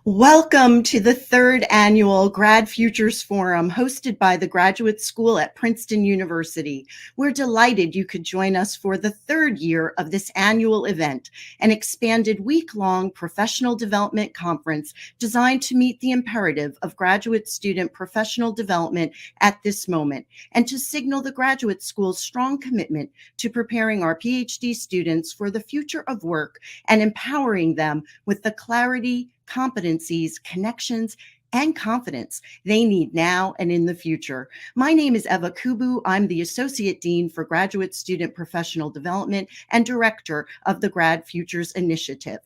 Welcome to the third annual GradFUTURES Forum hosted by the Graduate School at Princeton University. We're delighted you could join us for the third year of this annual event, an expanded week-long professional development conference designed to meet the imperative of graduate student professional development at this moment and to signal the graduate school's strong commitment to preparing our PhD students for the future of work and empowering them with the clarity, competencies, connections, and confidence they need now and in the future. My name is Eva Kubu. I'm the Associate Dean for Graduate Student Professional Development and Director of the GradFUTURES Initiative.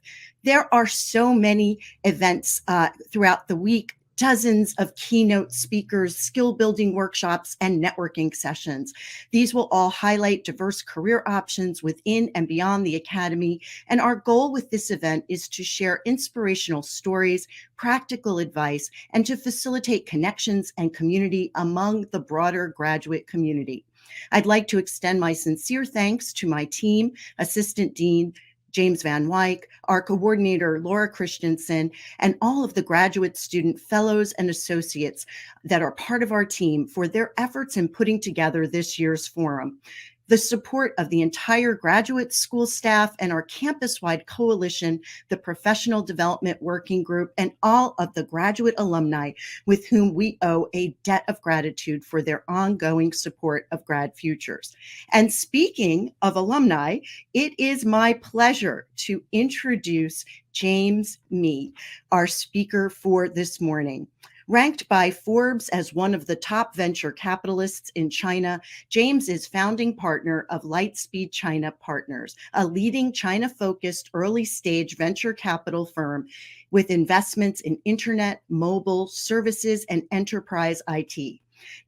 There are so many events throughout the week, dozens of keynote speakers, skill building workshops, and networking sessions. These will all highlight diverse career options within and beyond the academy. And our goal with this event is to share inspirational stories, practical advice, and to facilitate connections and community among the broader graduate community. I'd like to extend my sincere thanks to my team, Assistant Dean James Van Wyk, our coordinator, Laura Christensen, and all of the graduate student fellows and associates that are part of our team for their efforts in putting together this year's forum. The support of the entire graduate school staff and our campus-wide coalition, the Professional Development Working Group, and all of the graduate alumni with whom we owe a debt of gratitude for their ongoing support of GradFUTURES. And speaking of alumni, it is my pleasure to introduce James Mee, our speaker for this morning. Ranked by Forbes as one of the top venture capitalists in China, James is founding partner of Lightspeed China Partners, a leading China-focused early-stage venture capital firm with investments in internet, mobile, services, and enterprise IT.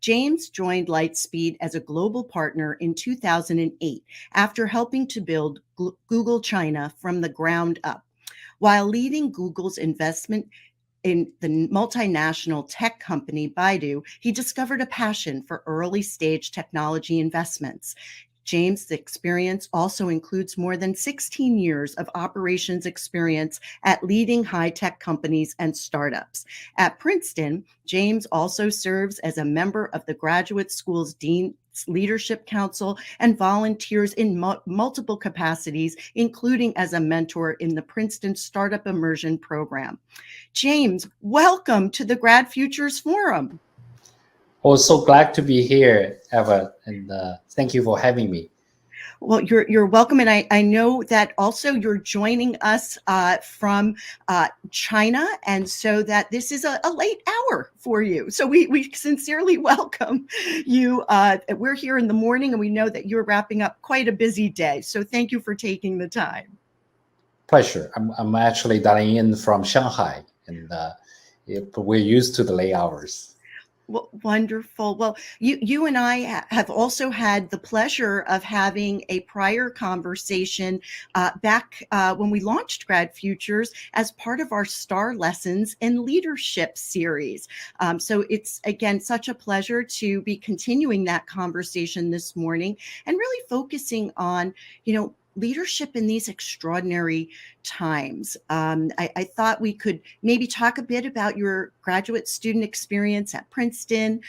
James joined Lightspeed as a global partner in 2008 after helping to build Google China from the ground up. While leading Google's investment in the multinational tech company Baidu, he discovered a passion for early stage technology investments. James' experience also includes more than 16 years of operations experience at leading high-tech companies and startups. At Princeton, James also serves as a member of the graduate school's Dean's Leadership Council and volunteers in multiple capacities, including as a mentor in the Princeton Startup Immersion program. James, welcome to the GradFUTURES Forum. Oh, so glad to be here, Eva, and thank you for having me. Well, you're welcome, and I know that also you're joining us from China, and so that this is a late hour for you. So we sincerely welcome you. We're here in the morning, and we know that you're wrapping up quite a busy day. So thank you for taking the time. Pleasure. I'm actually dialing in from Shanghai, and we're used to the late hours. Well, wonderful. Well, you and I have also had the pleasure of having a prior conversation back when we launched GradFUTURES as part of our Star Lessons in Leadership series. So it's, again, such a pleasure to be continuing that conversation this morning and really focusing on, leadership in these extraordinary times. I thought we could maybe talk a bit about your graduate student experience at Princeton,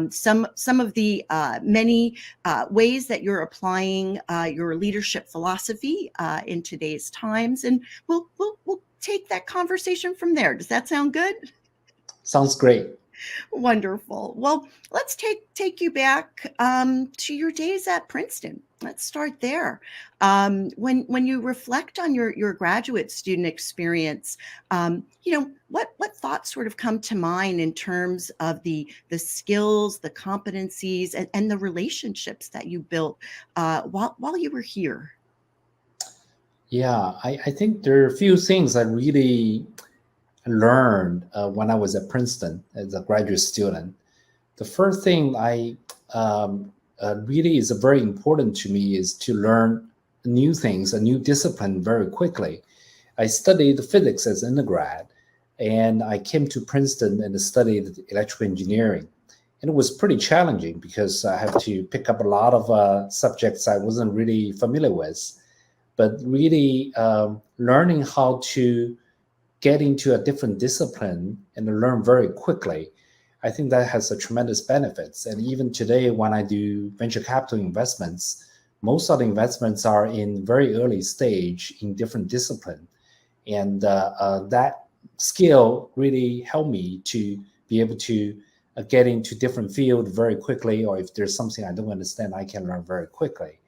some of the many ways that you're applying your leadership philosophy in today's times, and we'll take that conversation from there. Does that sound good? Sounds great. Wonderful. Well, let's take you back to your days at Princeton. Let's start there. When you reflect on your graduate student experience, what thoughts sort of come to mind in terms of the skills, the competencies, and the relationships that you built while you were here? Yeah, I think there are a few things I really learned when I was at Princeton as a graduate student. The first thing I really is very important to me is to learn new things, a new discipline very quickly. I studied physics as an undergrad, and I came to Princeton and studied electrical engineering. And it was pretty challenging because I have to pick up a lot of subjects I wasn't really familiar with. But really learning how to get into a different discipline and learn very quickly, I think that has a tremendous benefits. And even today, when I do venture capital investments, most of the investments are in very early stage in different discipline. And that skill really helped me to be able to get into different field very quickly, or if there's something I don't understand, I can learn very quickly.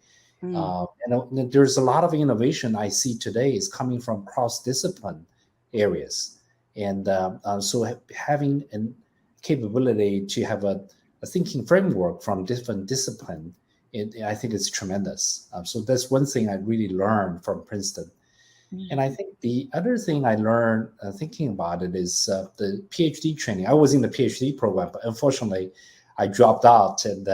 And there's a lot of innovation I see today is coming from cross-discipline areas. And so having a capability to have a thinking framework from different discipline, I think it's tremendous. So that's one thing I really learned from Princeton. And I think the other thing I learned thinking about it is the PhD training. I was in the PhD program, but unfortunately, I dropped out and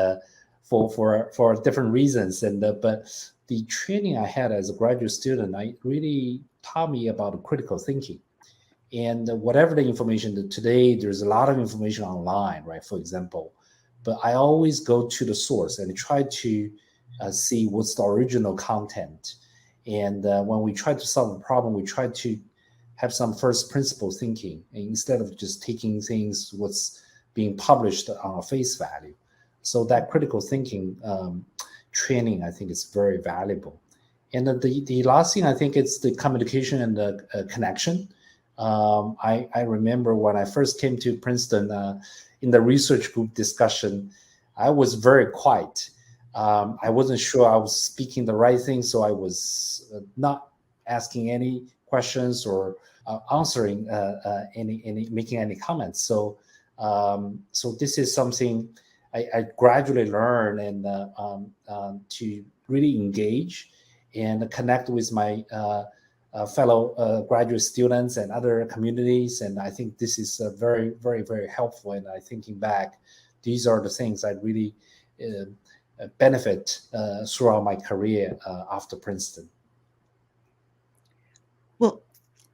for different reasons. And but the training I had as a graduate student, I really taught me about critical thinking. And whatever the information today, there's a lot of information online, right? For example, but I always go to the source and try to see what's the original content. And when we try to solve a problem, we try to have some first principle thinking instead of just taking things what's being published on a face value. So that critical thinking training, I think, is very valuable. And the last thing I think is the communication and the connection. I remember when I first came to Princeton in the research group discussion, I was very quiet. I wasn't sure I was speaking the right thing, so I was not asking any questions or answering any making any comments. So this is something I gradually learned and to really engage and connect with my fellow graduate students and other communities. And I think this is very, very, very helpful. And I thinking back, these are the things I really benefit throughout my career after Princeton. Well,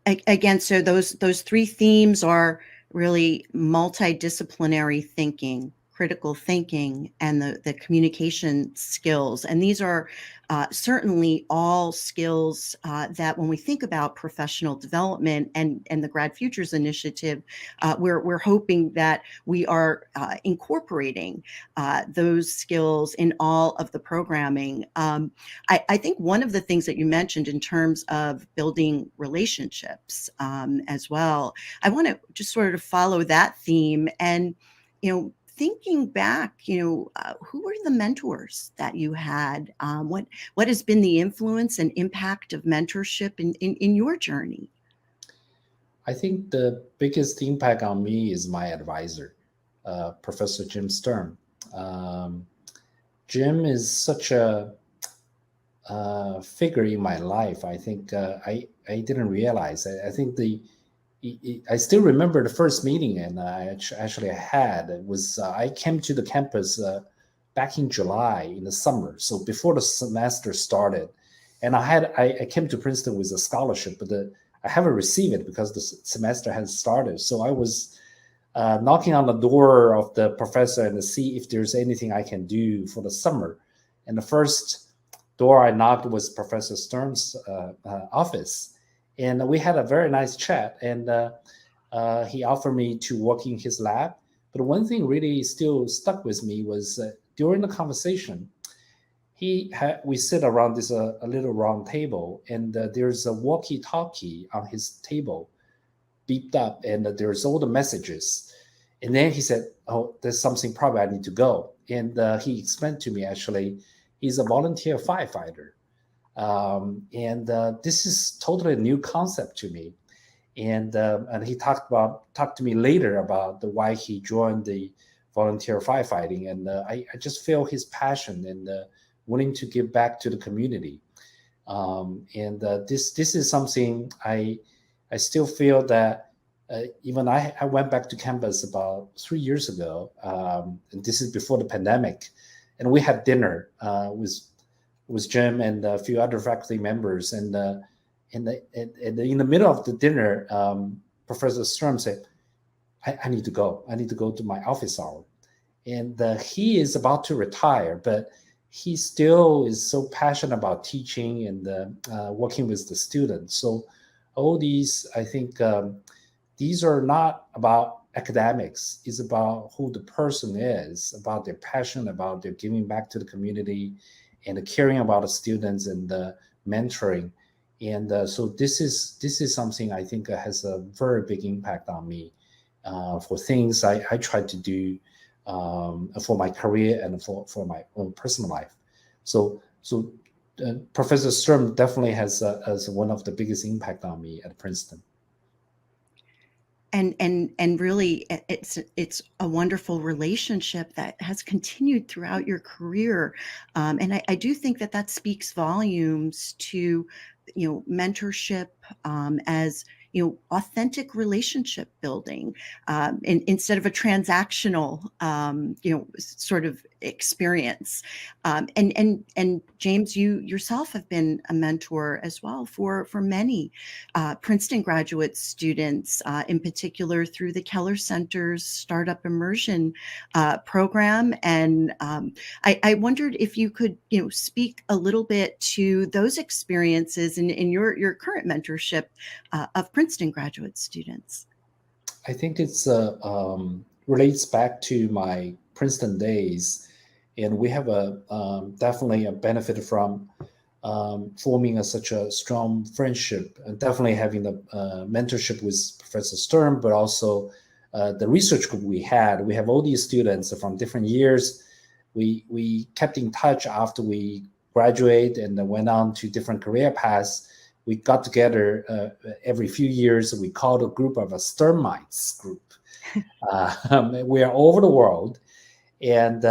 again, so those three themes are really multidisciplinary thinking, critical thinking, and the communication skills. And these are certainly all skills that when we think about professional development and the Grad Futures initiative, we're hoping that we are incorporating those skills in all of the programming. I think one of the things that you mentioned in terms of building relationships as well, I want to just sort of follow that theme and, thinking back, who were the mentors that you had? What has been the influence and impact of mentorship in your journey? I think the biggest impact on me is my advisor, Professor Jim Stern. Jim is such a figure in my life. I think I didn't realize. I think I still remember the first meeting, and I had. It was I came to the campus back in July in the summer, so before the semester started, and I came to Princeton with a scholarship, but I haven't received it because the semester hadn't started. So I was knocking on the door of the professor and to see if there's anything I can do for the summer. And the first door I knocked was Professor Stern's office. And we had a very nice chat, and he offered me to work in his lab. But one thing really still stuck with me was during the conversation, we sit around this a little round table, and there's a walkie-talkie on his table, beeped up, and there's all the messages. And then he said, "Oh, there's something probably I need to go." And he explained to me, actually, he's a volunteer firefighter. And this is totally a new concept to me. And he talked to me later about why he joined the volunteer firefighting. And I just feel his passion and wanting to give back to the community. This is something I still feel that even I went back to campus about 3 years ago. And this is before the pandemic. And we had dinner with Jim and a few other faculty members. And in the middle of the dinner, Professor Stern said, I need to go. I need to go to my office hour. And he is about to retire, but he still is so passionate about teaching and working with the students. So all these, I think these are not about academics. It's about who the person is, about their passion, about their giving back to the community, and the caring about the students and the mentoring. And so this is something I think has a very big impact on me for things I try to do for my career and for my own personal life. So Professor Sturm definitely has one of the biggest impact on me at Princeton. And really it's a wonderful relationship that has continued throughout your career, and I do think that speaks volumes to mentorship as authentic relationship building, instead of a transactional sort of experience. And James, you yourself have been a mentor as well for many Princeton graduate students, in particular through the Keller Center's Startup Immersion program. And I wondered if you could, speak a little bit to those experiences in your current mentorship of Princeton graduate students. I think it's relates back to my Princeton days, and we have a definitely a benefit from forming such a strong friendship, and definitely having the mentorship with Professor Sturm, but also the research group we had. We have all these students from different years. We kept in touch after we graduate and went on to different career paths. We got together every few years. We called a group of a Sturmites group. We are all over the world, and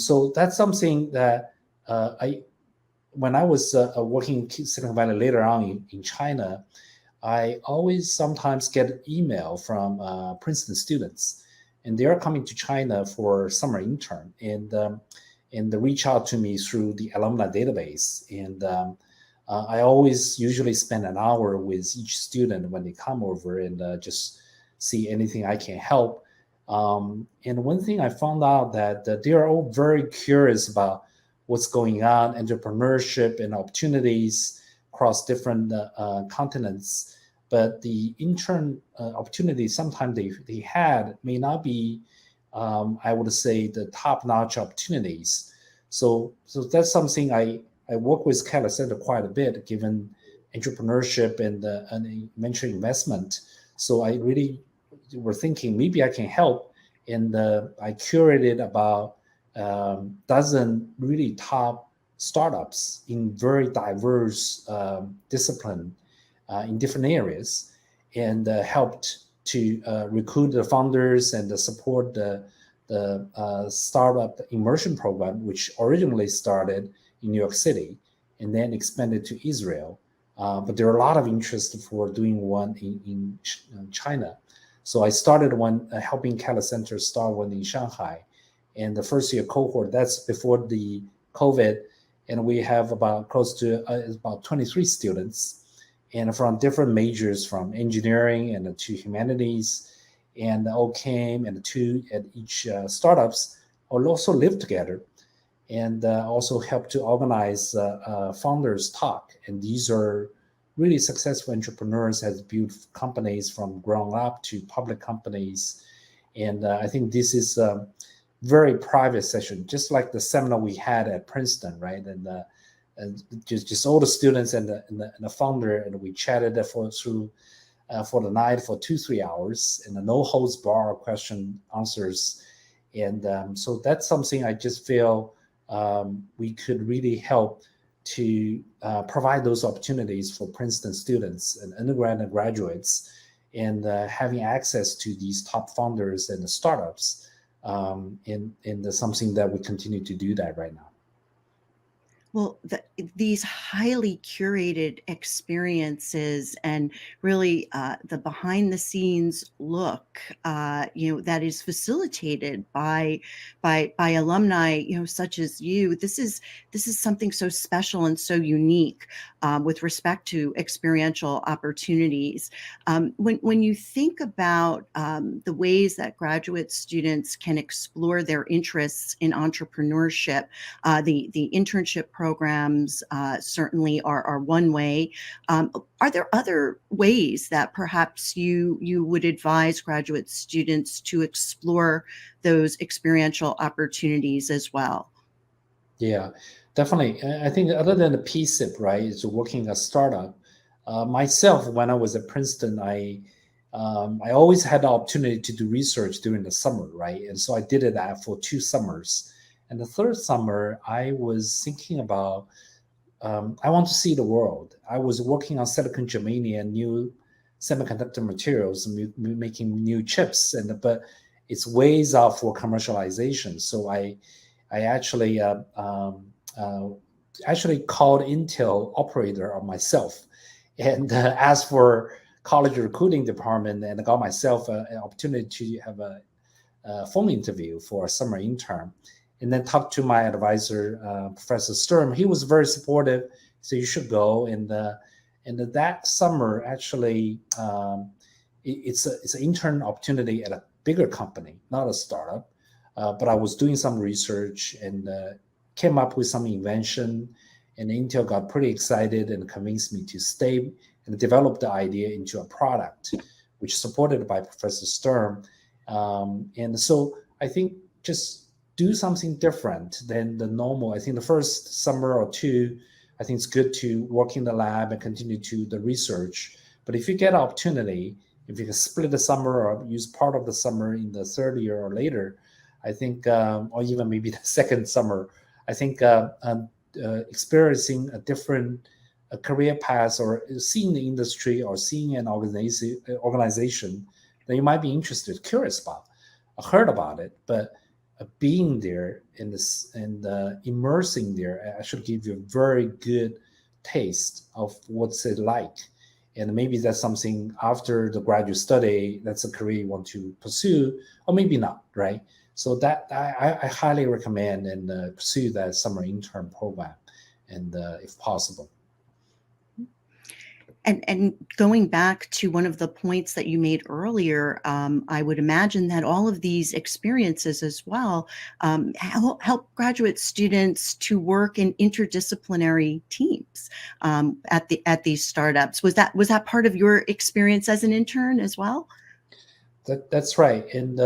so that's something that when I was working in Silicon Valley later on in China, I always sometimes get email from Princeton students, and they are coming to China for summer intern, and they reach out to me through the alumni database. And I always usually spend an hour with each student when they come over and just see anything I can help. And one thing I found out that they are all very curious about what's going on, entrepreneurship and opportunities across different continents. But the intern opportunities sometimes they had may not be, I would say, the top-notch opportunities. So that's something I work with Keller Center quite a bit, given entrepreneurship and venture investment. So I really were thinking maybe I can help. And I curated about dozen really top startups in very diverse discipline in different areas, and helped to recruit the founders and support the startup immersion program, which originally started in New York City and then expanded to Israel. But there are a lot of interest for doing one in China. So I started one, helping Keller Center start one in Shanghai. And the first year cohort, that's before the COVID, and we have about close to about 23 students, and from different majors, from engineering and to humanities, and all came and to at each startups or also live together, and also help to organize founders talk. And these are really successful entrepreneurs has built companies from ground up to public companies. And I think this is very private session, just like the seminar we had at Princeton, right? And just all the students and the founder, and we chatted for the night for 2-3 hours, and the no holds bar question answers. And so that's something I just feel we could really help to provide those opportunities for Princeton students and undergrad and graduates, and having access to these top founders and the startups. And something that we continue to do that right now. Well, these highly curated experiences and really the behind the scenes look, that is facilitated by alumni, such as you. This is something so special and so unique with respect to experiential opportunities. When you think about the ways that graduate students can explore their interests in entrepreneurship, the internship program programs certainly are one way. Are there other ways that perhaps you would advise graduate students to explore those experiential opportunities as well? Yeah, definitely. I think other than the PSIP, right, is working a startup. Myself, when I was at Princeton, I always had the opportunity to do research during the summer, right? And so I did that for 2 summers. And the third summer, I was thinking about I want to see the world. I was working on silicon germanium, new semiconductor materials, making new chips, but it's ways out for commercialization. So I actually called Intel operator on myself and asked for college recruiting department and got myself an opportunity to have a phone interview for a summer intern, and then talked to my advisor, Professor Sturm. He was very supportive, so you should go. And that summer, actually, it's an intern opportunity at a bigger company, not a startup. But I was doing some research and came up with some invention, and Intel got pretty excited and convinced me to stay and develop the idea into a product, which is supported by Professor Sturm. And so I think just do something different than the normal. I think the first summer or two, I think it's good to work in the lab and continue to the research. But if you get an opportunity, if you can split the summer or use part of the summer in the third year or later, I think, or even maybe the second summer, I think experiencing a different career path or seeing the industry or seeing an organization that you might be interested, curious about, heard about it, but being there and immersing there actually give you a very good taste of what's it like. And maybe that's something after the graduate study, that's a career you want to pursue, or maybe not, right? So that I highly recommend and pursue that summer intern program, and if possible. And going back to one of the points that you made earlier, I would imagine that all of these experiences as well help graduate students to work in interdisciplinary teams at these startups. Was that part of your experience as an intern as well? That's right. And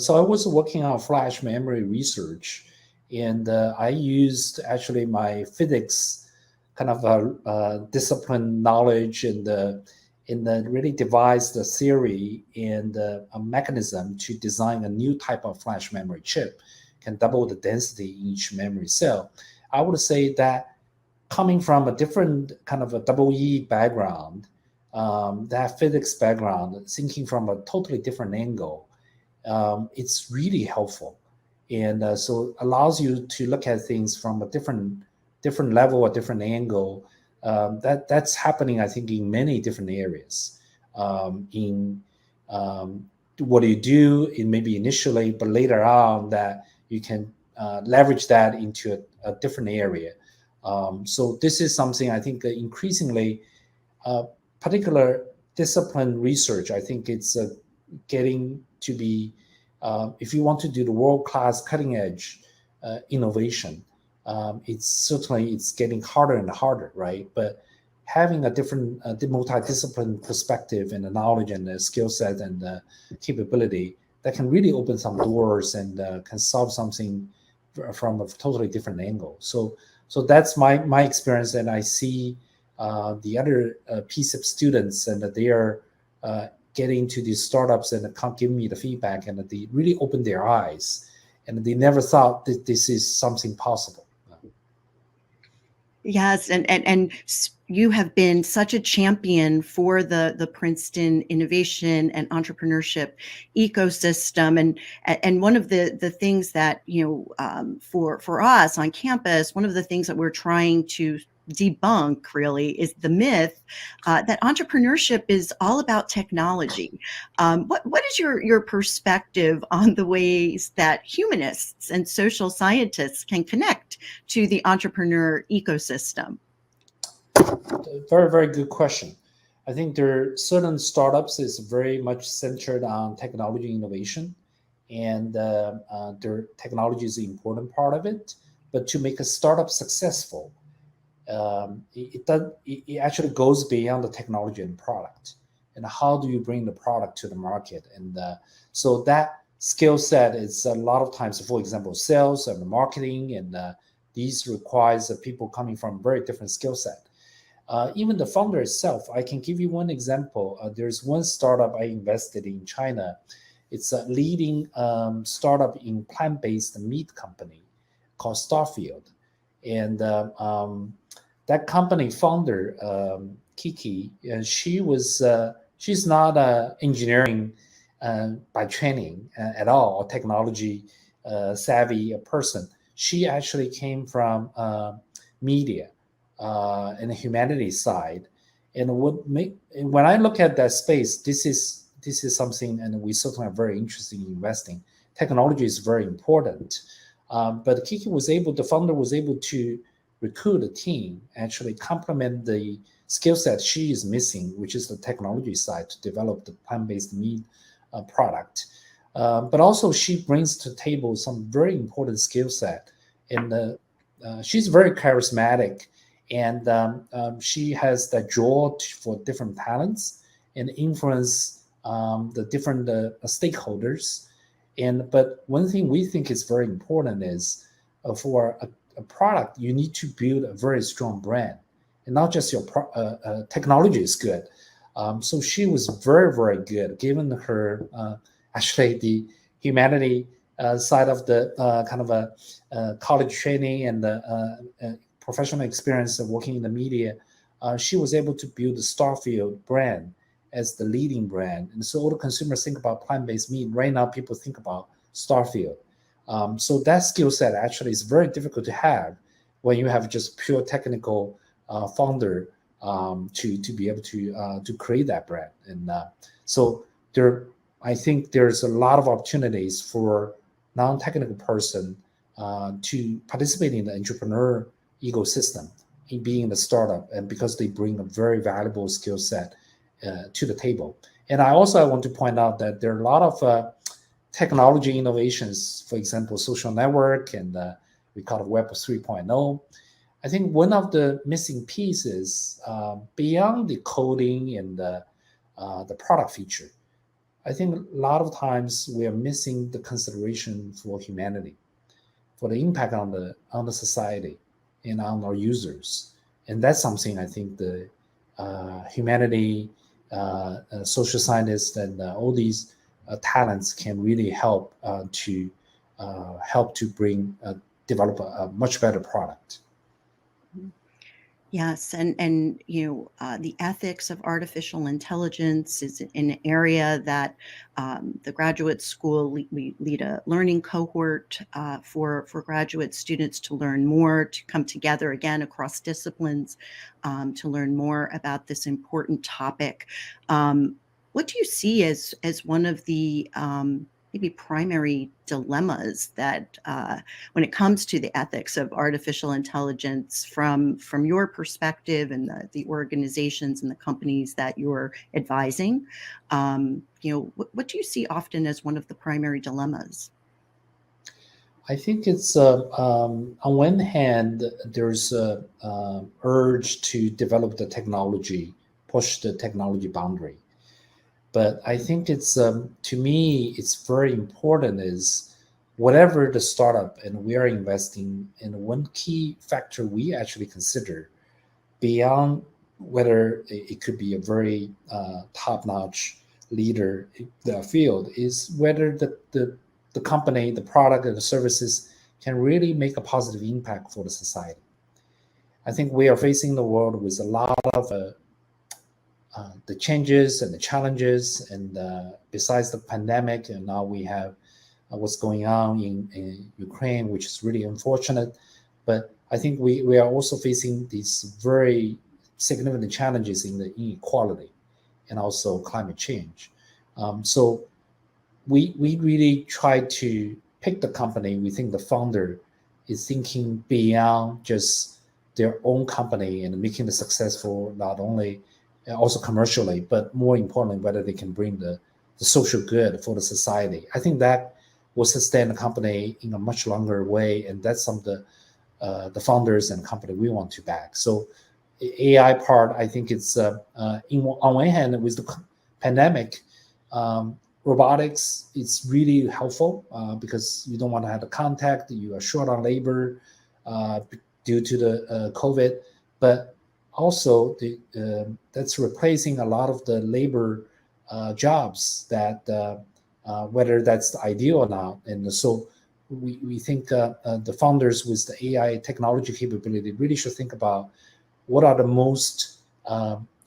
so I was working on flash memory research, and I used actually my physics kind of discipline knowledge and then really devised the theory and a mechanism to design a new type of flash memory chip, can double the density in each memory cell. I would say that coming from a different kind of a double E background, that physics background, thinking from a totally different angle, it's really helpful. And so allows you to look at things from a different level, a different angle. That's happening, I think, in many different areas. In what do you do in maybe initially, but later on that you can leverage that into a different area. So this is something I think increasingly particular discipline research. I think it's getting to be, if you want to do the world-class cutting edge innovation, it's getting harder and harder, right? But having a different multidiscipline perspective and the knowledge and the skill set and the capability that can really open some doors and can solve something from a totally different angle. So that's my experience, and I see the other PSIP students, and that they are getting into these startups and can't give me the feedback, and that they really open their eyes, and they never thought that this is something possible. Yes, and you have been such a champion for the Princeton innovation and entrepreneurship ecosystem, and one of the things that for us on campus, one of the things that we're trying to debunk really is the myth that entrepreneurship is all about technology. What is your perspective on the ways that humanists and social scientists can connect to the entrepreneur ecosystem? Very, very good question. I think there are certain startups is very much centered on technology innovation, and their technology is an important part of it. but to make a startup successful, it actually goes beyond the technology and product. And how do you bring the product to the market? And so that skill set is a lot of times, for example, sales and marketing, and these requires people coming from very different skill set. Even the founder itself, I can give you one example. There's one startup I invested in China. It's a leading startup in plant-based meat company called Starfield. And that company founder, Kiki, she's not engineering by training at all, or technology savvy person. She actually came from media and the humanities side. And when I look at that space, this is something, and we certainly are very interested in investing. Technology is very important, but Kiki the founder was able to recruit a team, actually complement the skill set she is missing, which is the technology side, to develop the plant-based meat product. But also she brings to the table some very important skill set. And she's very charismatic, and she has the jaw for different talents and influence the different stakeholders. But one thing we think is very important is for a product, you need to build a very strong brand, and not just your technology is good. So she was very, very good, given her actually the humanity side of the kind of a college training and the professional experience of working in the media. She was able to build the Starfield brand as the leading brand. And so all the consumers think about plant-based meat. Right now, people think about Starfield. So that skill set actually is very difficult to have when you have just pure technical founder to be able to create that brand. And so I think there's a lot of opportunities for non-technical person to participate in the entrepreneur ecosystem, in being the startup, and because they bring a very valuable skill set to the table. And I want to point out that there are a lot of technology innovations, for example, social network, and we call it Web 3.0. I think one of the missing pieces beyond the coding and the product feature, I think a lot of times we are missing the consideration for humanity, for the impact on the society and on our users. And that's something I think the humanity, social scientists, and all these talents can really help to develop a much better product. Yes, and the ethics of artificial intelligence is an area that the graduate school, we lead a learning cohort for graduate students to learn more, to come together again across disciplines to learn more about this important topic. What do you see as one of the maybe primary dilemmas that when it comes to the ethics of artificial intelligence from your perspective and the organizations and the companies that you're advising? What do you see often as one of the primary dilemmas? I think it's on one hand, there's a urge to develop the technology, push the technology boundary. But I think it's, to me, it's very important is whatever the startup, and we are investing in, one key factor we actually consider beyond whether it could be a very top-notch leader in the field is whether the company, the product, and the services can really make a positive impact for the society. I think we are facing the world with a lot of the changes and the challenges, and besides the pandemic, and now we have what's going on in Ukraine, which is really unfortunate. But I think we are also facing these very significant challenges in the inequality and also climate change. So we really try to pick the company. We think the founder is thinking beyond just their own company and making it successful, not only also commercially, but more importantly, whether they can bring the social good for the society. I think that will sustain the company in a much longer way, and that's some of the the founders and company we want to back. So AI part, I think it's on one hand, with the pandemic, robotics, it's really helpful because you don't want to have the contact, you are short on labor due to the COVID, but also that's replacing a lot of the labor jobs that whether that's ideal or not. And so we think the founders with the AI technology capability really should think about what are the most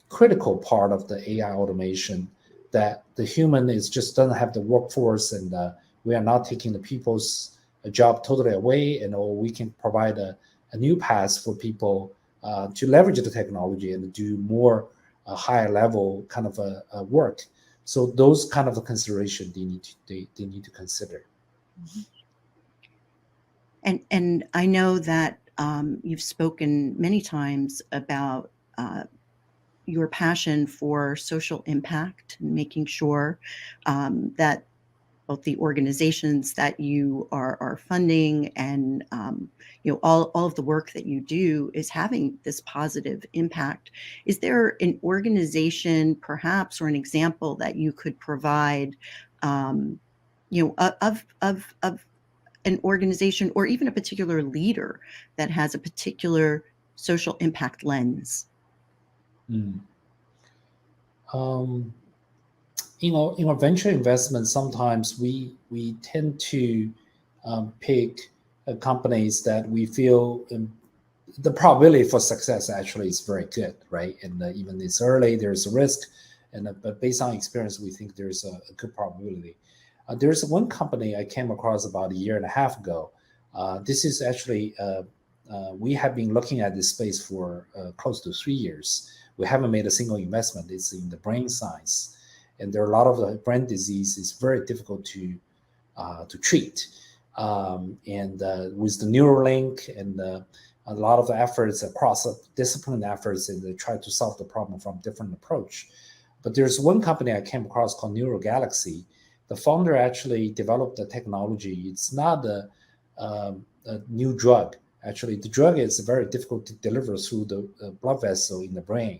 critical part of the AI automation that the human is just doesn't have the workforce, and we are not taking the people's job totally away, and or we can provide a new path for people to leverage the technology and do more higher level kind of work. So those kind of a consideration they need to consider. And I know that you've spoken many times about your passion for social impact, and making sure that both the organizations that you are funding and all of the work that you do is having this positive impact. Is there an organization, perhaps, or an example that you could provide, of an organization or even a particular leader that has a particular social impact lens? In our venture investment, sometimes we tend to pick companies that we feel the probability for success actually is very good, right? And even it's early, there's a risk, but based on experience, we think there's a good probability. There's one company I came across about a year and a half ago. This is actually we have been looking at this space for close to 3 years. We haven't made a single investment. It's in the brain science, and there are a lot of the brain disease is very difficult to treat. And with the Neuralink and a lot of efforts across discipline efforts, and they try to solve the problem from different approach. But there's one company I came across called Neural Galaxy. The founder actually developed the technology. It's not a new drug. Actually, the drug is very difficult to deliver through the blood vessel in the brain.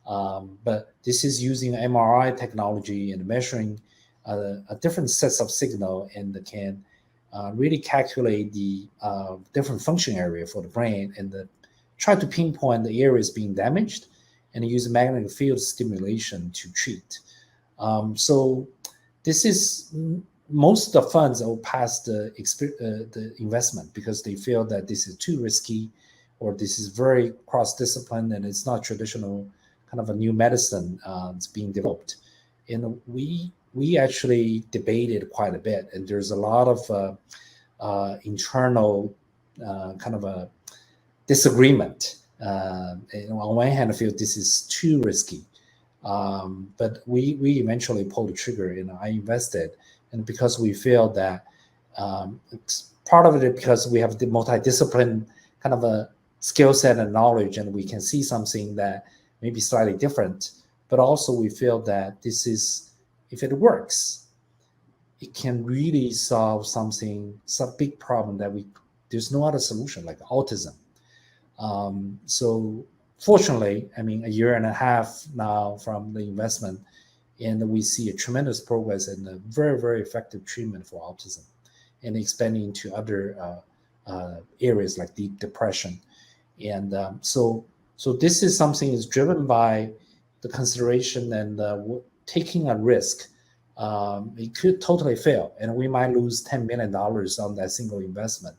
But this is using MRI technology and measuring a different sets of signal, and can really calculate the different function area for the brain, and try to pinpoint the areas being damaged, and use magnetic field stimulation to treat. So this is most of the funds will pass the investment because they feel that this is too risky, or this is very cross-discipline, and it's not traditional kind of a new medicine that's being developed. And we actually debated quite a bit, and there's a lot of internal kind of a disagreement. On one hand, I feel this is too risky, but we eventually pulled the trigger, and I invested. And because we feel that it's part of it because we have the multidiscipline kind of a skill set and knowledge, and we can see something that may be slightly different, but also we feel that this is, if it works, it can really solve some big problem that there's no other solution, like autism. So fortunately, I mean, a year and a half now from the investment, and we see a tremendous progress and a very, very effective treatment for autism, and expanding to other areas like deep depression. And so this is something is driven by the consideration and taking a risk. It could totally fail, and we might lose $10 million on that single investment.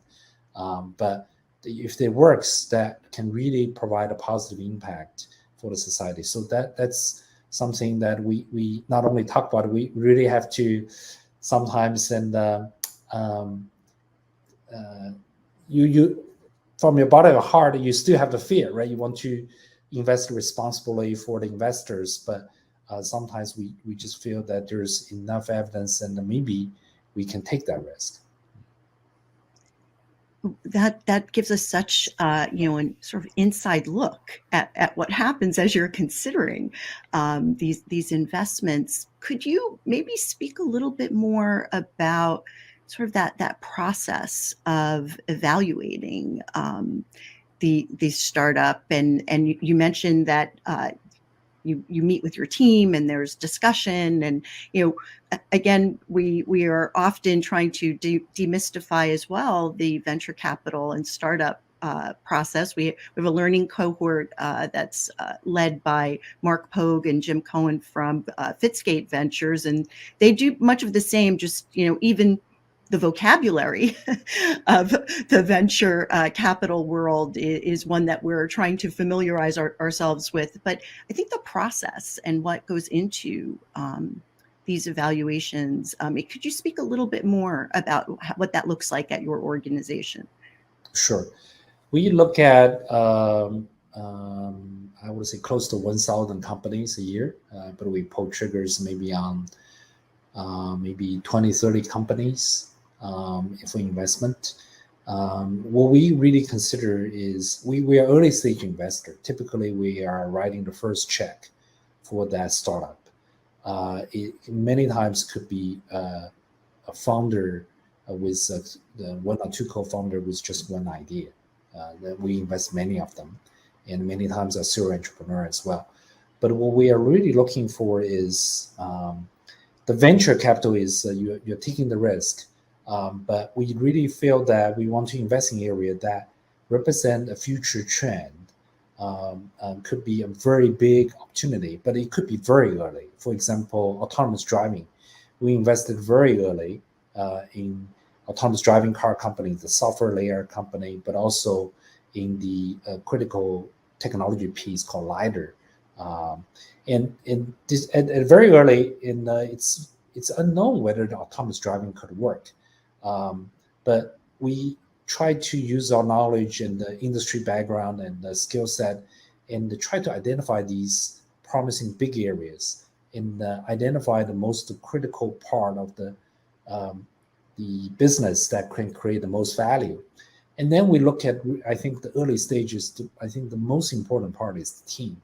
But if it works, that can really provide a positive impact for the society. So that's something that we not only talk about, we really have to sometimes, and you from your bottom of your heart, you still have the fear, right? You want to invest responsibly for the investors, but sometimes we just feel that there's enough evidence, and maybe we can take that risk. That gives us such a sort of inside look at what happens as you're considering these investments. Could you maybe speak a little bit more about sort of that process of evaluating the startup, and you mentioned that you meet with your team and there's discussion, and again we are often trying to demystify as well the venture capital and startup process. We have a learning cohort that's led by Mark Pogue and Jim Cohen from Fitsgate Ventures, and they do much of the same, just even the vocabulary of the venture capital world is one that we're trying to familiarize ourselves with. But I think the process and what goes into these evaluations, could you speak a little bit more about what that looks like at your organization? Sure. We look at, I would say, close to 1,000 companies a year, but we pull triggers maybe on maybe 20, 30 companies for investment. What we really consider is we are early stage investor. Typically, we are writing the first check for that startup. It many times could be a founder with one or two co-founder with just one idea. That we invest many of them, and many times a serial entrepreneur as well. But what we are really looking for is the venture capital is you're taking the risk, but we really feel that we want to invest in area that represent a future trend. Could be a very big opportunity, but it could be very early. For example, autonomous driving. We invested very early in autonomous driving car company, the software layer company, but also in the critical technology piece called LiDAR. And this, at very early in it's unknown whether the autonomous driving could work. But we try to use our knowledge and the industry background and the skill set and to try to identify these promising big areas and identify the most critical part of the business that can create the most value. And then we look at, I think, the early stages. I think the most important part is the team.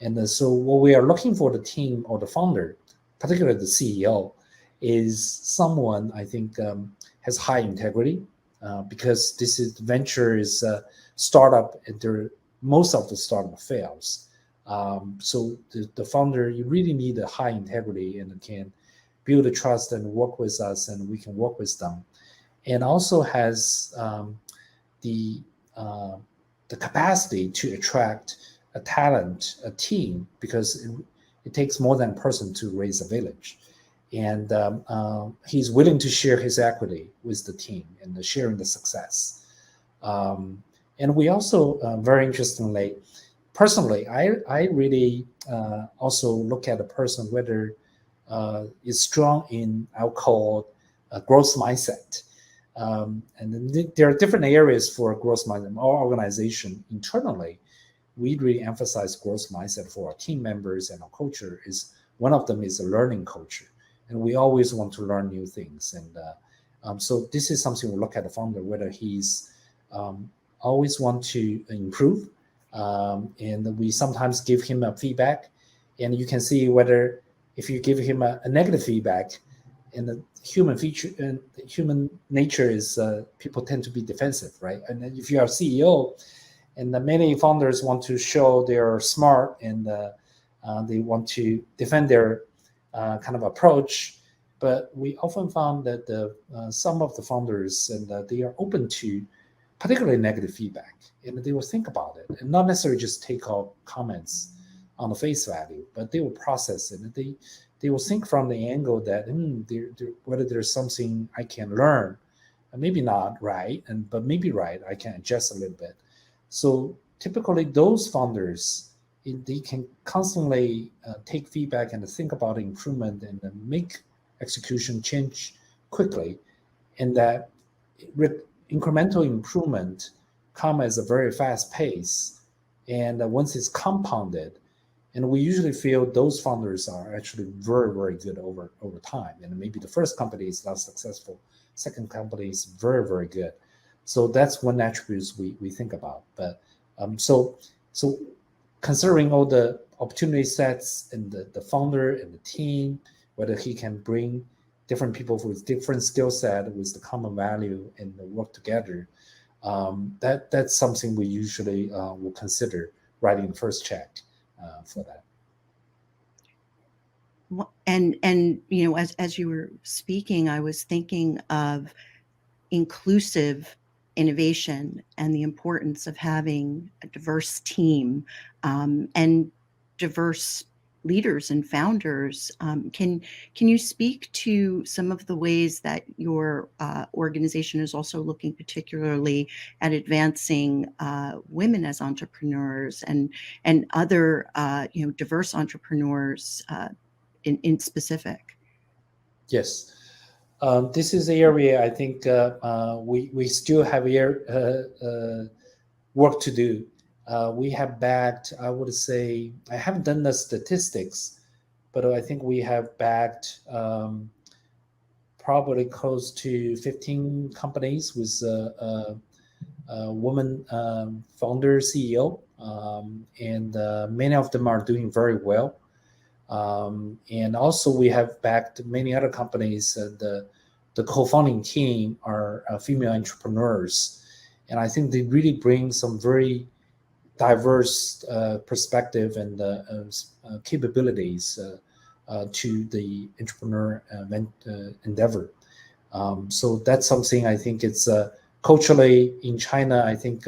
And so what we are looking for the team or the founder, particularly the CEO, is someone I think has high integrity because this is venture is a startup and most of the startup fails. So the founder, you really need a high integrity and can build a trust and work with us, and we can work with them, and also has the capacity to attract a talent, a team, because it takes more than a person to raise a village, and he's willing to share his equity with the team and sharing the success. And we also, very interestingly, personally, I really also look at a person whether is strong in, I'll call, a growth mindset. And then there are different areas for growth mindset. Our organization internally, we really emphasize growth mindset for our team members, and our culture is one of them is a learning culture. And we always want to learn new things. And so this is something we look at the founder, whether he's always want to improve. And we sometimes give him a feedback, and you can see whether if you give him a negative feedback, and the human feature and human nature is people tend to be defensive, right? And if you are CEO, and many founders want to show they're smart and they want to defend their kind of approach, but we often found that some of the founders and they are open to particularly negative feedback, and they will think about it and not necessarily just take out comments on the face value, but they will process it. And they will think from the angle that whether there's something I can learn, and maybe not right, but maybe right, I can adjust a little bit. So typically those founders, they can constantly take feedback and think about improvement and make execution change quickly, and that incremental improvement come as a very fast pace. And once it's compounded, and we usually feel those founders are actually very, very good over time. And maybe the first company is not successful, second company is very, very good. So that's one attribute we think about. But so considering all the opportunity sets and the founder and the team, whether he can bring different people with different skill set with the common value and work together. That's something we usually will consider writing the first check for that. And as you were speaking, I was thinking of inclusive innovation and the importance of having a diverse team and diverse leaders and founders. Can you speak to some of the ways that your organization is also looking particularly at advancing women as entrepreneurs and other diverse entrepreneurs in specific? Yes. This is the area I think we still have work to do. We have backed, I would say, I haven't done the statistics, but I think we have backed probably close to 15 companies with a woman founder, CEO, and many of them are doing very well. And also we have backed many other companies. The co-founding team are female entrepreneurs. And I think they really bring some very diverse perspective and capabilities to the entrepreneur endeavor. So that's something I think it's culturally in China, I think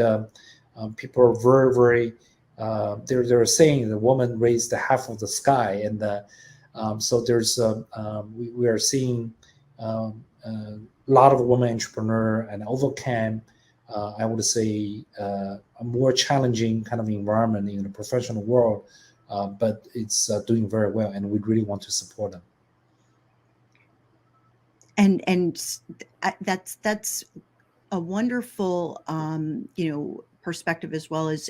people are very, very they're saying the woman raised half of the sky, and so there's we are seeing a lot of women entrepreneur and overcame I would say a more challenging kind of environment in the professional world, but it's doing very well, and we really want to support them. And that's a wonderful perspective, as well as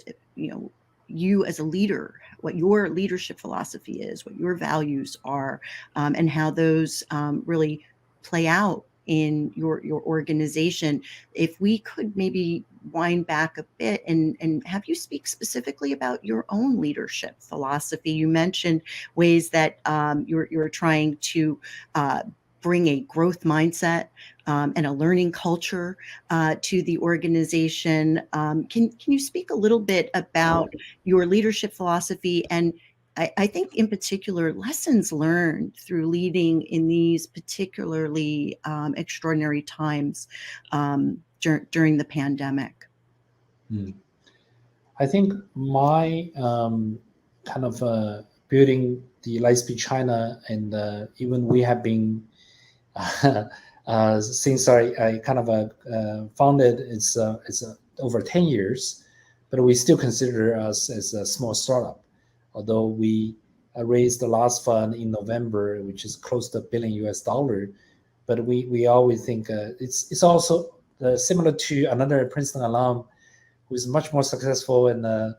you as a leader, what your leadership philosophy is, what your values are, and how those really play out in your organization. If we could maybe wind back a bit and have you speak specifically about your own leadership philosophy. You mentioned ways that you're trying to bring a growth mindset and a learning culture to the organization. Can you speak a little bit about your leadership philosophy, and I think in particular lessons learned through leading in these particularly extraordinary times during the pandemic? I think my kind of building the Lightspeed China, and even we have been since I kind of founded, it's over 10 years, but we still consider us as a small startup. Although we raised the last fund in November, which is close to $1 billion, but we always think it's also similar to another Princeton alum who is much more successful, and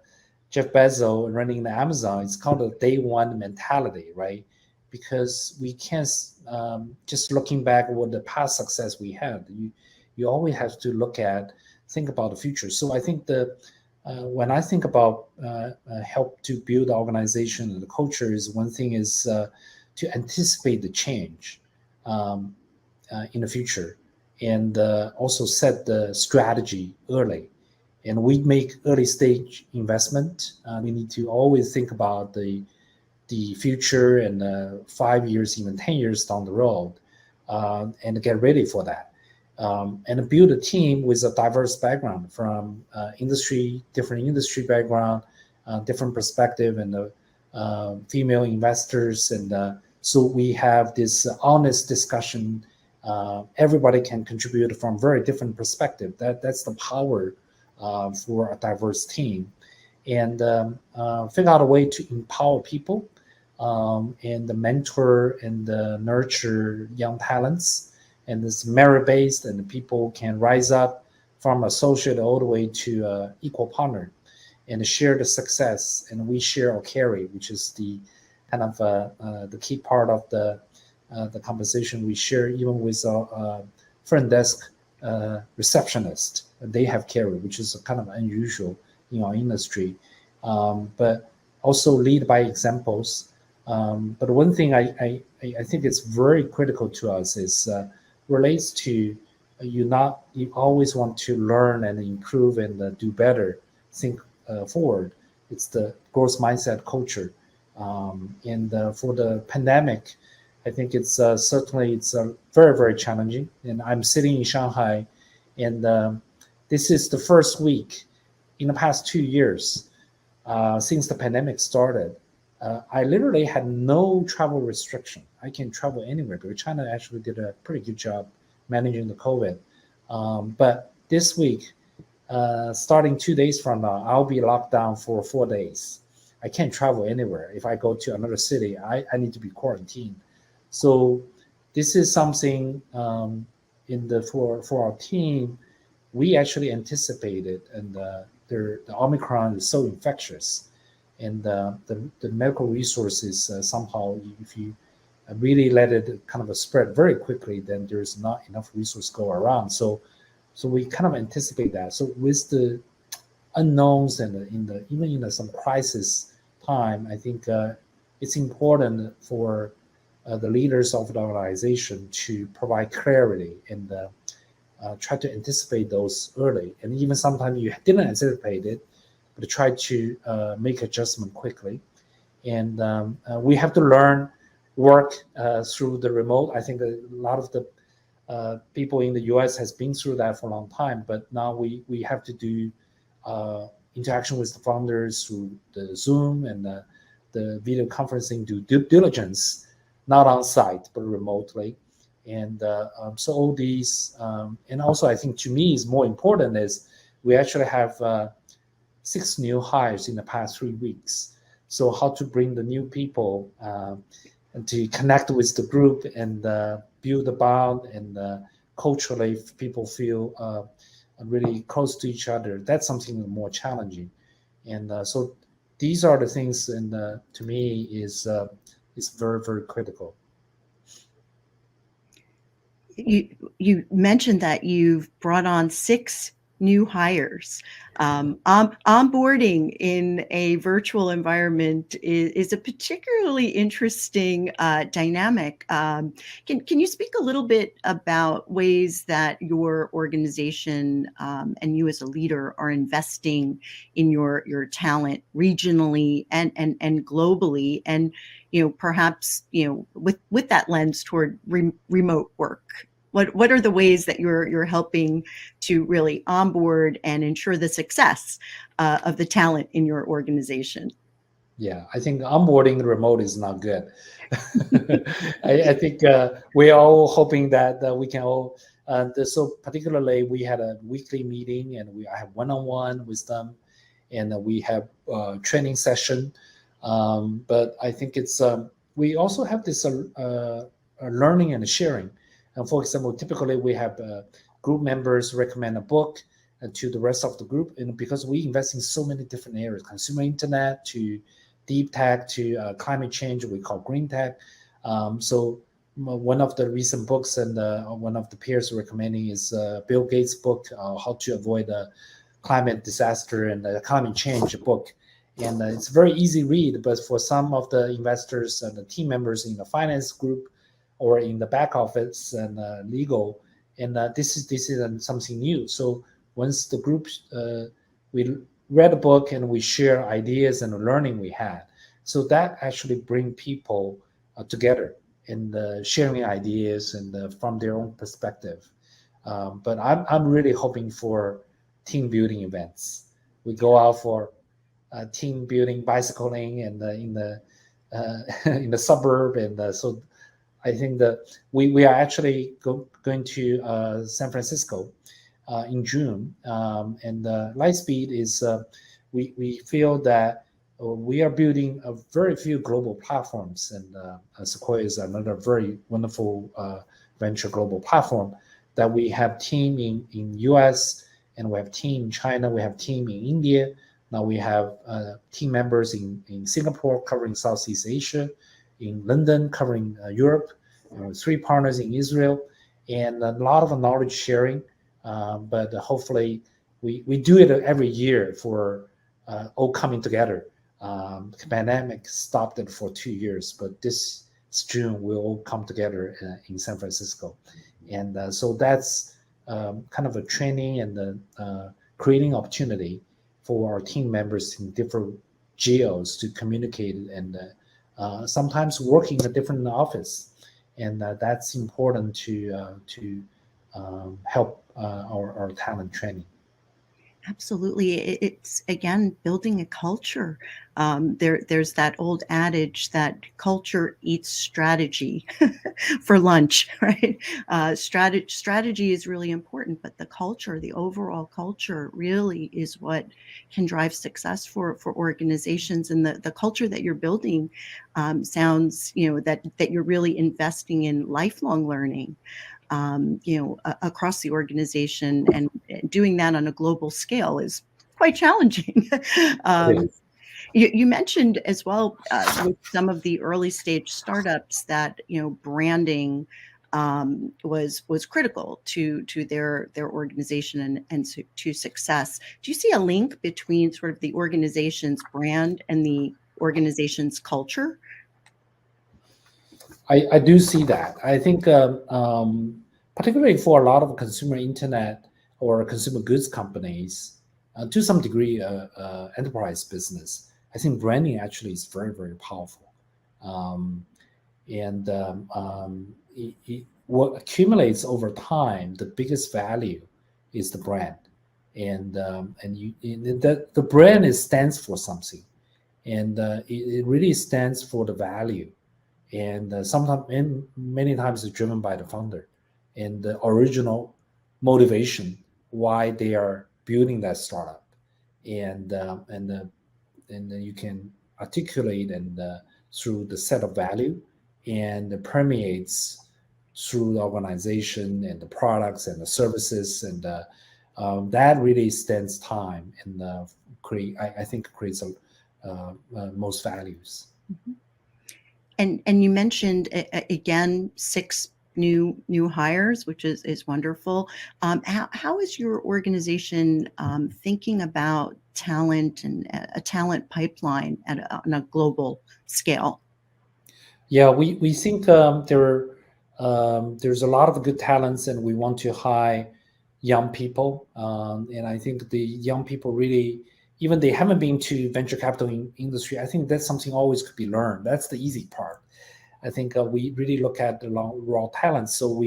Jeff Bezos running the Amazon. It's called a day one mentality, right? Because we can't just looking back at what the past success we had. You always have to think about the future. So I think when I think about help to build the organization and the culture, is one thing is to anticipate the change in the future, and also set the strategy early. And we make early stage investment. We need to always think about the future and 5 years, even 10 years down the road, and get ready for that. And build a team with a diverse background from different industry background, different perspective, and female investors. And so we have this honest discussion. Everybody can contribute from very different perspective. That's the power for a diverse team. And figure out a way to empower people and mentor and nurture young talents. And it's merit-based, and people can rise up from associate all the way to equal partner and share the success. And we share or carry, which is the kind of the key part of the compensation. We share even with our front desk receptionist. They have carry, which is kind of unusual in our industry. But also lead by examples. But one thing I think it's very critical to us is relates to you always want to learn and improve and do better, think forward. It's the growth mindset culture. And for the pandemic, I think it's certainly it's very, very challenging. And I'm sitting in Shanghai, and this is the first week in the past 2 years since the pandemic started. I literally had no travel restriction. I can travel anywhere because China actually did a pretty good job managing the COVID. But this week, starting 2 days from now, I'll be locked down for 4 days. I can't travel anywhere. If I go to another city, I need to be quarantined. So this is something for our team, we actually anticipated, and the Omicron is so infectious, and the medical resources somehow, if you really let it kind of spread very quickly, then there's not enough resource go around. So we kind of anticipate that. So with the unknowns and even in some crisis time, I think it's important for the leaders of the organization to provide clarity and try to anticipate those early. And even sometimes you didn't anticipate it, but try to make adjustment quickly. And we have to learn work through the remote. I think a lot of the people in the US has been through that for a long time, but now we have to do interaction with the founders through the Zoom and the video conferencing, do due diligence, not on site, but remotely. And so all these, and also I think to me is more important is we actually have 6 new hires in the past 3 weeks. So how to bring the new people and to connect with the group and build a bond, and culturally people feel really close to each other. That's something more challenging. And so these are the things, and to me is very, very critical. You mentioned that you've brought on 6 new hires. Onboarding in a virtual environment is a particularly interesting dynamic. Can you speak a little bit about ways that your organization and you as a leader are investing in your talent regionally and globally, and perhaps with that lens toward remote work? What are the ways that you're helping to really onboard and ensure the success of the talent in your organization? Yeah, I think onboarding remote is not good. I think we're all hoping that we can all. So particularly, we had a weekly meeting, and I have one-on-one with them, and we have a training session. But I think it's we also have this learning and sharing. And for example, typically we have group members recommend a book to the rest of the group, and because we invest in so many different areas, consumer internet to deep tech to climate change, we call green tech. So one of the recent books and one of the peers recommending is Bill Gates' book, How to Avoid a Climate Disaster and the Climate Change book. And it's a very easy read, but for some of the investors and the team members in the finance group or in the back office and legal, and this is something new. So once the group, we read a book and we share ideas and the learning we had, so that actually bring people together in sharing ideas and from their own perspective. But I'm really hoping for team building events. We go out for team building, bicycling, and in the in the suburb, and so I think that we are actually going to San Francisco in June, and Lightspeed is we feel that we are building a very few global platforms, and Sequoia is another very wonderful venture global platform that we have team in US, and we have team in China, we have team in India. Now we have team members in Singapore covering Southeast Asia, in London covering Europe, 3 partners in Israel, and a lot of knowledge sharing. But hopefully we do it every year for all coming together. pandemic stopped it for 2 years, but this June we'll all come together in San Francisco, and so that's kind of a training and creating opportunity for our team members in different geos to communicate and sometimes work in a different office, and that's important to help our talent training. Absolutely. It's again building a culture. There's that old adage that culture eats strategy for lunch, right? Strategy is really important, but the culture, the overall culture, really is what can drive success for organizations. And the culture that you're building sounds, that you're really investing in lifelong learning. Across the organization, and doing that on a global scale is quite challenging. You mentioned as well with some of the early stage startups that branding was critical to their organization and to success. Do you see a link between sort of the organization's brand and the organization's culture? I do see that. I think particularly for a lot of consumer internet or consumer goods companies, to some degree, enterprise business, I think branding actually is very, very powerful. What accumulates over time, the biggest value is the brand, and the brand stands for something, and it really stands for the value, and sometimes and many times it's driven by the founder and the original motivation why they are building that startup, and you can articulate and through the set of value, and it permeates through the organization and the products and the services, and that really stands time and I think creates most values. Mm-hmm. And you mentioned again 6 new hires, which is wonderful. How is your organization thinking about talent and a talent pipeline on a global scale? Yeah, we think there's a lot of good talents, and we want to hire young people. And I think the young people really, even they haven't been to venture capital industry, I think that's something always could be learned. That's the easy part. I think we really look at the raw talents. So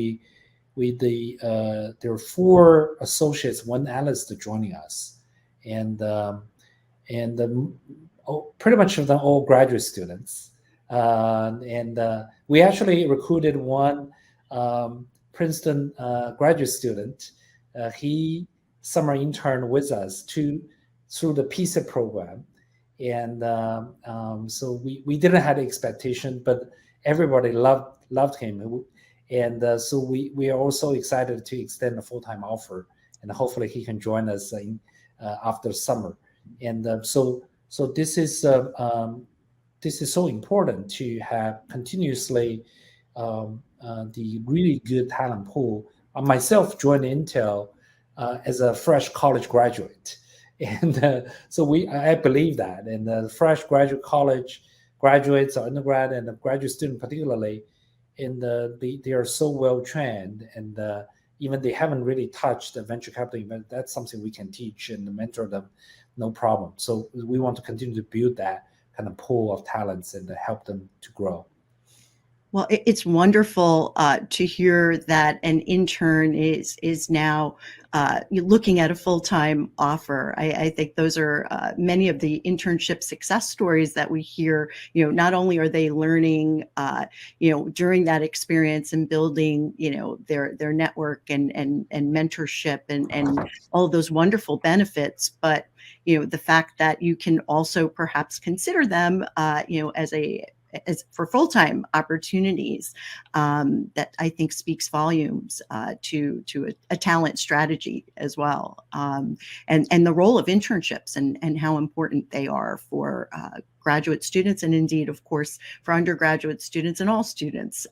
there are 4 associates, 1 analyst joining us, and pretty much of them all graduate students. We actually recruited 1 Princeton graduate student. He summer interned with us through the PISA program, and so we didn't have expectation, but everybody loved him, and so we are also excited to extend a full-time offer, and hopefully he can join us after summer. And so this is so important to have continuously the really good talent pool. Myself joined Intel as a fresh college graduate, and so I believe that, and the fresh college graduates or undergrad and the graduate student particularly, and they are so well trained, and even they haven't really touched the venture capital event, that's something we can teach and mentor them, no problem. So we want to continue to build that kind of pool of talents and to help them to grow. Well, it's wonderful to hear that an intern is now looking at a full-time offer. I think those are many of the internship success stories that we hear. Not only are they learning, during that experience and building, their network and mentorship and all those wonderful benefits, but the fact that you can also perhaps consider them, as for full-time opportunities, that I think speaks volumes to a talent strategy as well, and the role of internships and how important they are for graduate students, and indeed, of course, for undergraduate students and all students,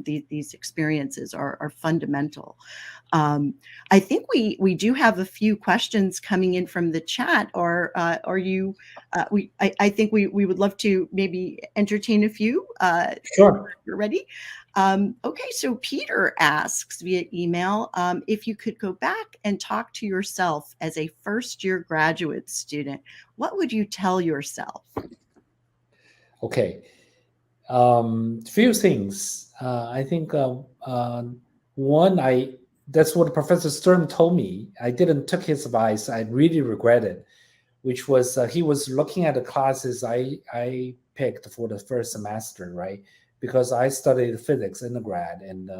these experiences are fundamental. I think we do have a few questions coming in from the chat. Or are you? I think we would love to maybe entertain a few. Sure. You're ready. Okay, so Peter asks via email if you could go back and talk to yourself as a first-year graduate student, what would you tell yourself? Okay. Few things. I think one, that's what Professor Stern told me. I didn't took his advice. I really regret it, which was he was looking at the classes I picked for the first semester, right? Because I studied physics undergrad, and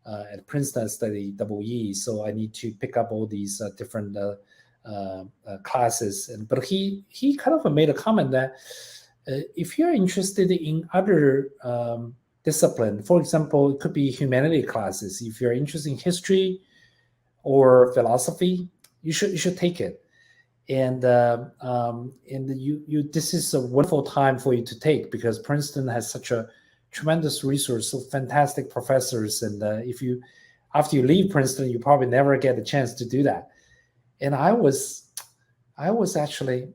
at Princeton I studied double E, so I need to pick up all these different classes. But he kind of made a comment that if you're interested in other discipline, for example, it could be humanity classes. If you're interested in history or philosophy, you should take it. And this is a wonderful time for you to take, because Princeton has such a tremendous resource of fantastic professors. And after you leave Princeton, you probably never get a chance to do that. And I was actually,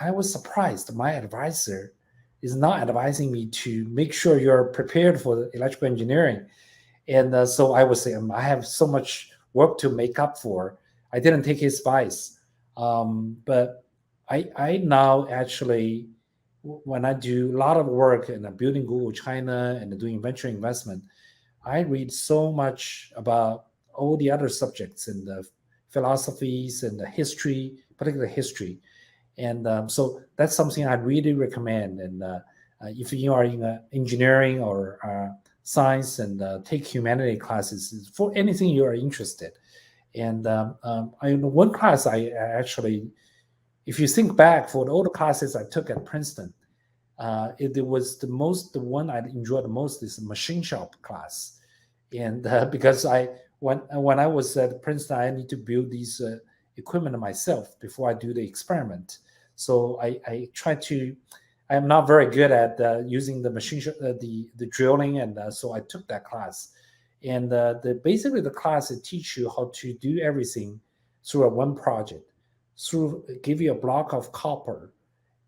I was surprised. My advisor is not advising me to make sure you're prepared for electrical engineering. And so I was saying, I have so much work to make up for. I didn't take his advice. But I now actually, when I do a lot of work in building Google China and doing venture investment, I read so much about all the other subjects and the philosophies and the history, particularly history. And so that's something I really recommend. And if you are in engineering or science, and take humanity classes for anything you are interested. And one class I actually, if you think back for all the classes I took at Princeton, it was the one I enjoyed the most is the machine shop class. And because when I was at Princeton, I need to build these equipment myself before I do the experiment. So I try to, I'm not very good at using the machine, the drilling, and so I took that class. And basically the class it teach you how to do everything through one project, give you a block of copper.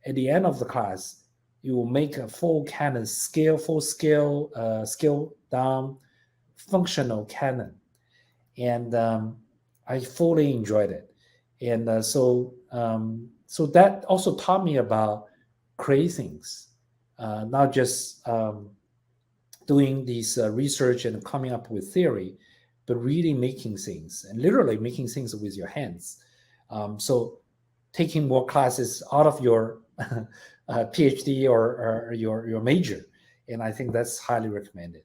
At the end of the class, you will make a full scale down functional cannon. And I fully enjoyed it. And so that also taught me about create things, not just doing these research and coming up with theory, but really making things, and literally making things with your hands. So taking more classes out of your PhD or your major. And I think that's highly recommended.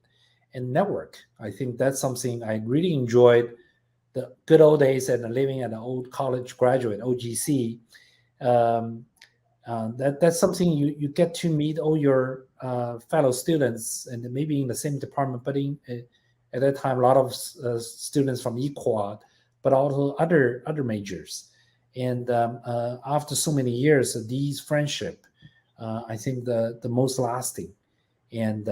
And network, I think that's something I really enjoyed, the good old days and living at an old college graduate, OGC. That's something you get to meet all your fellow students, and maybe in the same department, but at that time, a lot of students from EQuad, but also other majors. And after so many years, these friendship, I think the most lasting. And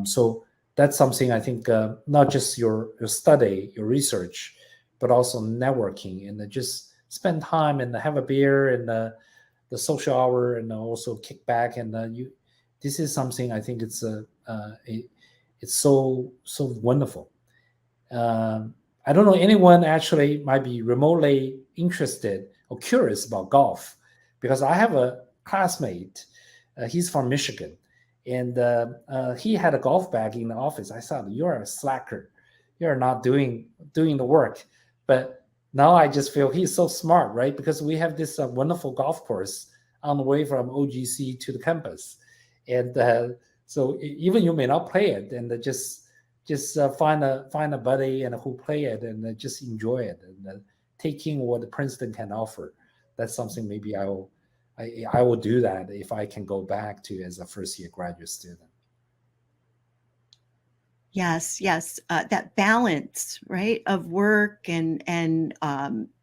so that's something I think not just your study, your research, but also networking, and just spend time and have a beer and the social hour, and also kick back. And this is something I think it's so wonderful. I don't know, anyone actually might be remotely interested or curious about golf, because I have a classmate, he's from Michigan, and he had a golf bag in the office. I thought, you're a slacker, you're not doing the work. But now I just feel he's so smart, right? Because we have this wonderful golf course on the way from OGC to the campus. And so even you may not play it, and just find a buddy and who play it, and just enjoy it, and taking what Princeton can offer. That's something maybe I will do that if I can go back to as a first year graduate student. Yes, yes, that balance, right, of work and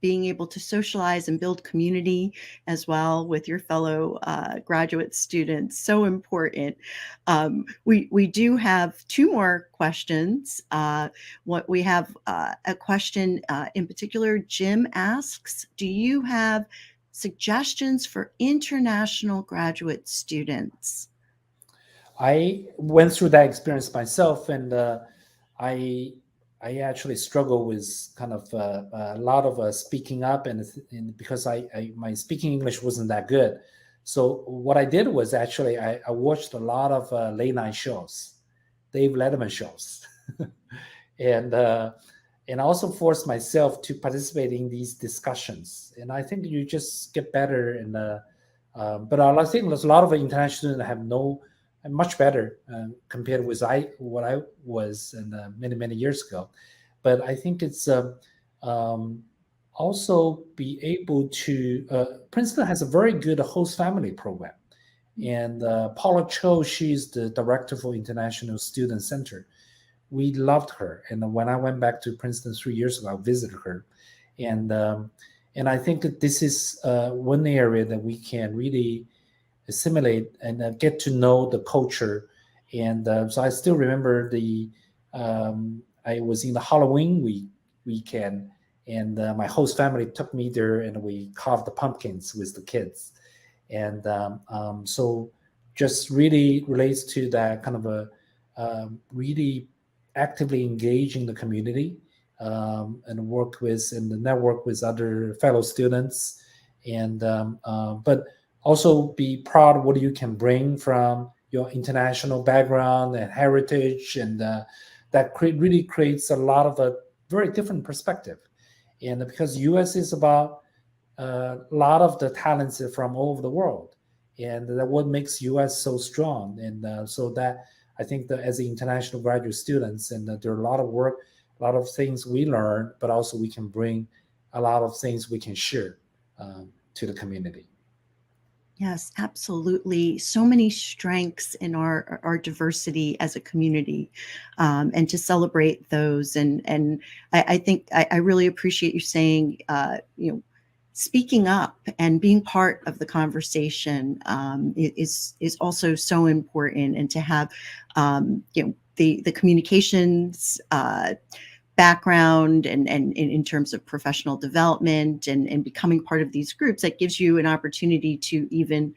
being able to socialize and build community as well with your fellow graduate students, so important. We do have two more questions. What we have a question in particular. Jim asks, "Do you have suggestions for international graduate students?" I went through that experience myself, and I I actually struggle with kind of a lot of speaking up, and because my speaking English wasn't that good. So what I did was actually I watched a lot of late night shows, Dave Letterman shows, and and I also forced myself to participate in these discussions. And I think you just get better. And but I think there's a lot of international students that have no much better compared with what I was many years ago. But I think it's um, also be able to. Princeton has a very good host family program, and Paula Cho, she's the director for International Student Center. We loved her, and when I went back to Princeton 3 years ago, I visited her, and I think that this is one area that we can really assimilate and get to know the culture. And so I still remember I was in the Halloween weekend, and my host family took me there, and we carved the pumpkins with the kids, and so just really relates to that kind of a really actively engage in the community, and work with and network with other fellow students, and but also be proud of what you can bring from your international background and heritage, and that really creates a lot of a very different perspective. And because us is about a lot of the talents are from all over the world, and that what makes us so strong. And so that I think that as international graduate students, and there are a lot of work, a lot of things we learn, but also we can bring a lot of things we can share to the community. Yes, absolutely. So many strengths in our diversity as a community, and to celebrate those. And I think I really appreciate you saying, speaking up and being part of the conversation is also so important. And to have, the communications background and in terms of professional development and becoming part of these groups, that gives you an opportunity to even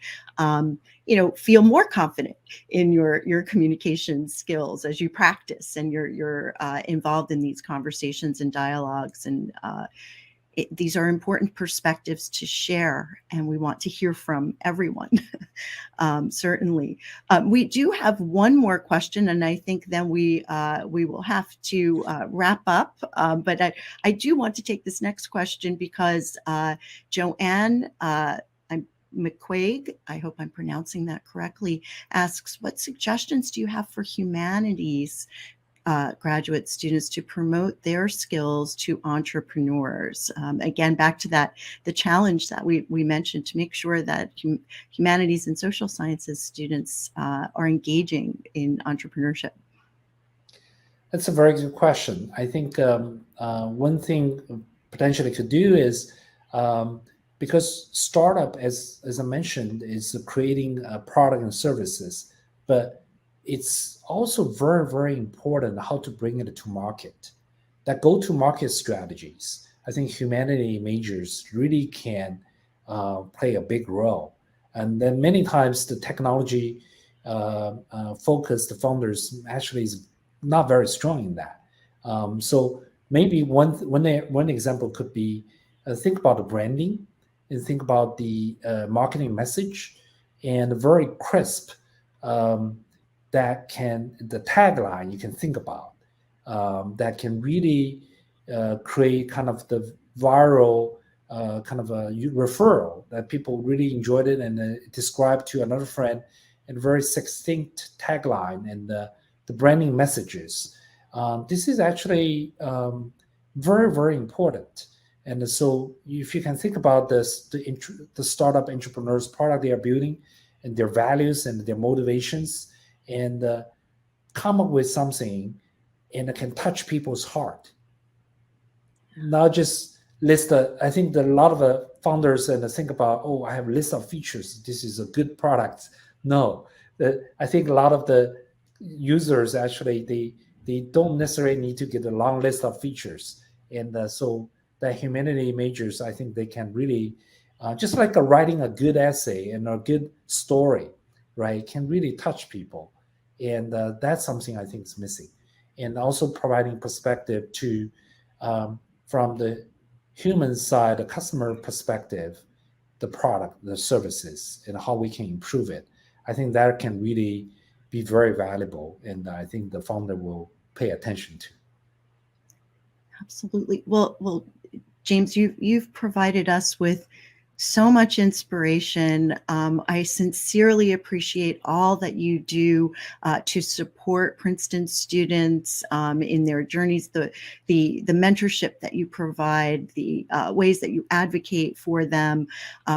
feel more confident in your communication skills as you practice and you're involved in these conversations and dialogues. And these are important perspectives to share, and we want to hear from everyone. Certainly. We do have one more question, and I think then we will have to wrap up. But I do want to take this next question because Joanne McQuaig, I hope I'm pronouncing that correctly, asks, "What suggestions do you have for humanities graduate students to promote their skills to entrepreneurs?" Again, back to the challenge that we mentioned, to make sure that humanities and social sciences students are engaging in entrepreneurship. That's a very good question. I think one thing potentially could do is, because startup, as I mentioned, is creating a product and services, but it's also very important how to bring it to market. That go-to-market strategies, I think humanity majors really can play a big role. And then many times the technology focused founders actually is not very strong in that. So maybe one example could be, think about the branding and think about the marketing message, and very crisp, the tagline you can think about, that can really create kind of the viral kind of a referral that people really enjoyed it, and described to another friend, and very succinct tagline, and the branding messages. This is actually very important. And so if you can think about this, the startup entrepreneurs product they are building, and their values and their motivations, and come up with something and it can touch people's heart. Not just list I think that a lot of founders and think about, oh, I have a list of features. This is a good product. No, I think a lot of the users actually, they don't necessarily need to get a long list of features. And so the humanity majors, I think they can really, just like writing a good essay and a good story, right, can really touch people. And that's something I think is missing. And also providing perspective to, from the human side, the customer perspective, the product, the services, and how we can improve it. I think that can really be very valuable, and I think the founder will pay attention to. Absolutely. Well, James, you've provided us with so much inspiration. I sincerely appreciate all that you do to support Princeton students in their journeys, the mentorship that you provide, the ways that you advocate for them.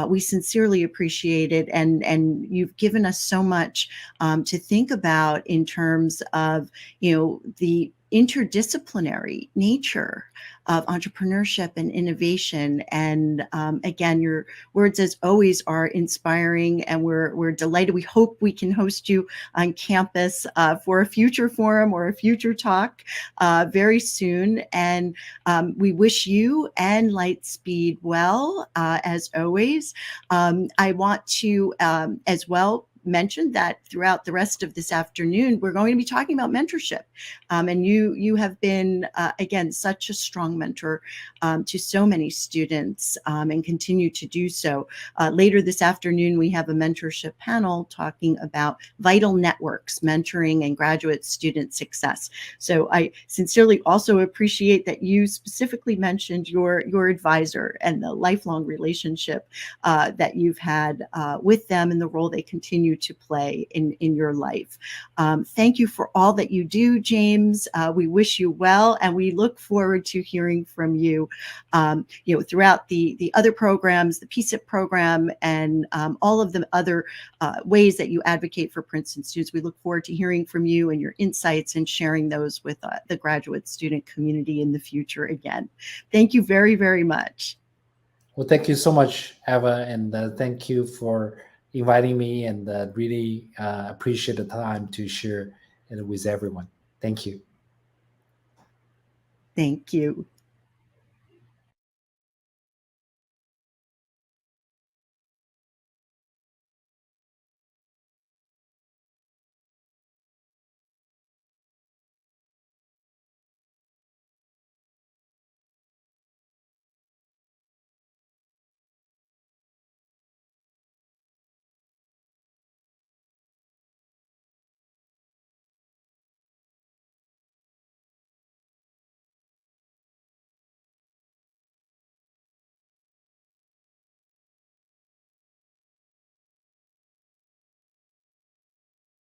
We sincerely appreciate it, and you've given us so much to think about in terms of, the interdisciplinary nature of entrepreneurship and innovation. And again, your words, as always, are inspiring, and we're delighted. We hope we can host you on campus for a future forum or a future talk very soon. And we wish you and Lightspeed well, as always. I want to as well mentioned that throughout the rest of this afternoon, we're going to be talking about mentorship. And you have been, again, such a strong mentor to so many students and continue to do so. Later this afternoon, we have a mentorship panel talking about vital networks, mentoring and graduate student success. So I sincerely also appreciate that you specifically mentioned your advisor and the lifelong relationship that you've had with them and the role they continue to play in your life. Thank you for all that you do, James. We wish you well, and we look forward to hearing from you, throughout the other programs, the PSIP program, and all of the other ways that you advocate for Princeton students. We look forward to hearing from you and your insights and sharing those with the graduate student community in the future again. Thank you very, very much. Well, thank you so much, Eva, and thank you for inviting me, and really appreciate the time to share it with everyone. Thank you. Thank you.